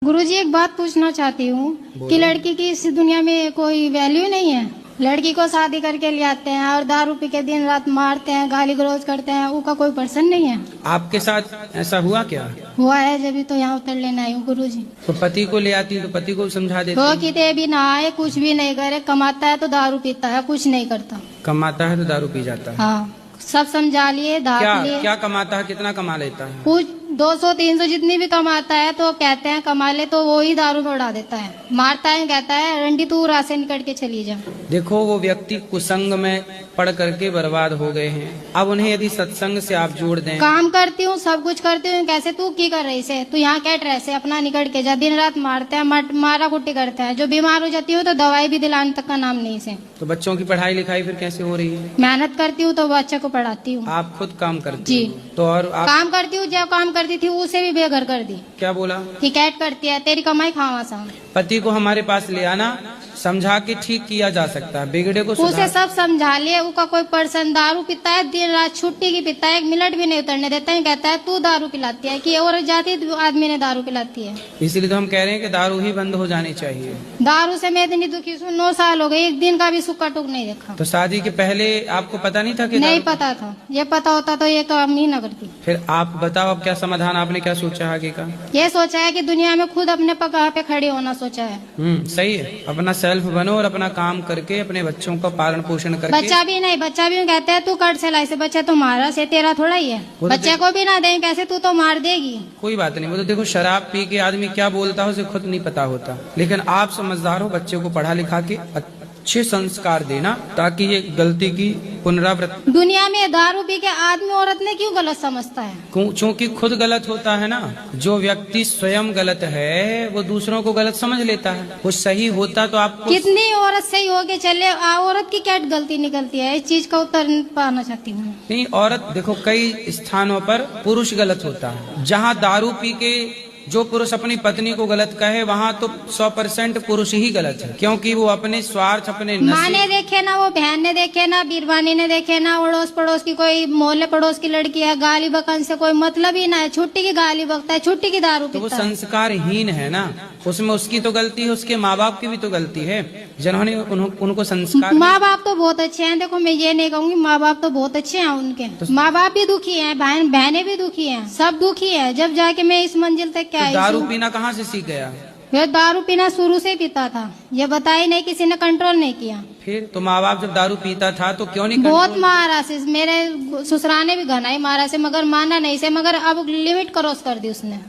गुरुजी, एक बात पूछना चाहती हूँ कि लड़की की इस दुनिया में कोई वैल्यू नहीं है। लड़की को शादी करके ले आते हैं और दारू पी के दिन रात मारते हैं, गाली गलौज करते हैं, उसका कोई पर्सन नहीं है। आपके साथ ऐसा हुआ क्या? हुआ है, जब तो यहाँ उतर लेने आई हूँ गुरुजी। तो पति को ले आती तो पति को समझा देती। हो कि भी ना आए, कुछ भी नहीं करे, कमाता है तो दारू पीता है, कुछ नहीं करता। कमाता है तो दारू पी जाता है। हाँ, सब समझा लिए, धाक लिए। क्या कमाता है, कितना कमा लेता है? कुछ 200-300 जितनी भी कमाता है तो कहते हैं कमा ले, तो वो ही दारू में उड़ा देता है, मारता है, कहता है रंडी तू रास्ते निकट के चली जा। देखो, वो व्यक्ति कुसंग में पढ़ करके बर्बाद हो गए हैं। अब उन्हें यदि सत्संग से आप जोड़ दें। काम करती हूँ, सब कुछ करती हूँ, कैसे तू की कर रही से, तू यहाँ कैट रहे से, अपना निकट के जा। दिन रात मारते हैं, मारा कुट्टी करते हैं। जो बीमार हो जाती हूँ तो दवाई भी दिलाने तक का नाम नहीं से। तो बच्चों की पढ़ाई लिखाई फिर कैसे हो रही है? मेहनत करती हूँ तो बच्चे को पढ़ाती हूँ। आप खुद काम करती जी। तो और आप काम करती हूँ, जो काम करती थी उसे भी बेघर कर दी। क्या बोला? कि कैट करती है, तेरी कमाई खावा सा। पति को हमारे पास ले आना, समझा के ठीक किया जा सकता है, बिगड़े को उसे सब समझा लिए। उसका कोई पर्सन दारू पीता है, दिन रात छुट्टी की पीता है, 1 मिनट भी नहीं उतरने देता है। कहता है तू दारू पिलाती है, कि और जाती आदमी ने दारू पिलाती है। इसलिए तो हम कह रहे हैं कि दारू ही बंद हो जानी चाहिए। दारू से मैं इतनी दुखी हूँ, 9 साल हो गए, एक दिन का भी सुक्का टुक नहीं देखा। तो शादी के पहले आपको पता नहीं था कि? नहीं पता था। ये पता होता तो ये काम नहीं न करती। फिर आप बताओ, अब क्या समाधान, आपने क्या सोचा आगे का? ये सोचा है कि दुनिया में खुद अपने पगार पे खड़े होना सोचा है। सही है, अपना सेल्फ बनो और अपना काम करके अपने बच्चों का पालन पोषण करके। बच्चा भी नहीं, बच्चा भी कहते हैं तू कट सिलाई से, बच्चा तो मारा से, तेरा थोड़ा ही है। बच्चे को भी ना दे, कैसे तू तो मार देगी। कोई बात नहीं, वो तो देखो, शराब पी के आदमी क्या बोलता है उसे खुद नहीं पता होता। लेकिन आप समझदार हो, बच्चे को पढ़ा लिखा के अच्छे संस्कार देना, ताकि ये गलती की पुनरावृत्ति। दुनिया में दारू पी के आदमी औरत ने क्यों गलत समझता है? क्योंकि खुद गलत होता है ना। जो व्यक्ति स्वयं गलत है वो दूसरों को गलत समझ लेता है। वो सही होता तो आपको। कितनी औरत सही होके चले, औरत की क्या गलती निकलती है? इस चीज का उत्तर पाना चाहती हूँ। नहीं, औरत देखो, कई स्थानों पर पुरुष गलत होता है। जहाँ दारू पी के जो पुरुष अपनी पत्नी को गलत कहे, वहाँ तो 100% पुरुष ही गलत है, क्योंकि वो अपने स्वार्थ, अपने माँ ने देखे ना, वो बहन ने देखे ना, बीरवानी ने देखे ना, अड़ोस पड़ोस की कोई मोहल्ले पड़ोस की लड़की है, गाली बकन से कोई मतलब ही ना है। छुट्टी की गाली बकता है, छुट्टी की दारू पीता है। तो वो संस्कारहीन है ना, उसमें उसकी तो गलती है, उसके माँ बाप की भी तो गलती है, जिन्होंने उनको संस्कार। माँ बाप तो बहुत अच्छे हैं, देखो मैं ये नहीं कहूँगी, माँ बाप तो बहुत अच्छे हैं उनके। तो माँ बाप भी दुखी हैं, बहनें भी दुखी हैं, सब दुखी है। जब जाके मैं इस मंजिल तक क्या, तो दारू पीना कहाँ से सीख गया? ये दारू पीना शुरू से पीता था, ये बताया नहीं, किसी ने कंट्रोल नहीं किया। फिर तो माँ बाप जब दारू पीता था तो क्यों नहीं? बहुत मारा से, मेरे ससुराल ने भी घना ही मारा से, मगर माना नहीं से, मगर अब लिमिट क्रॉस कर दी उसने।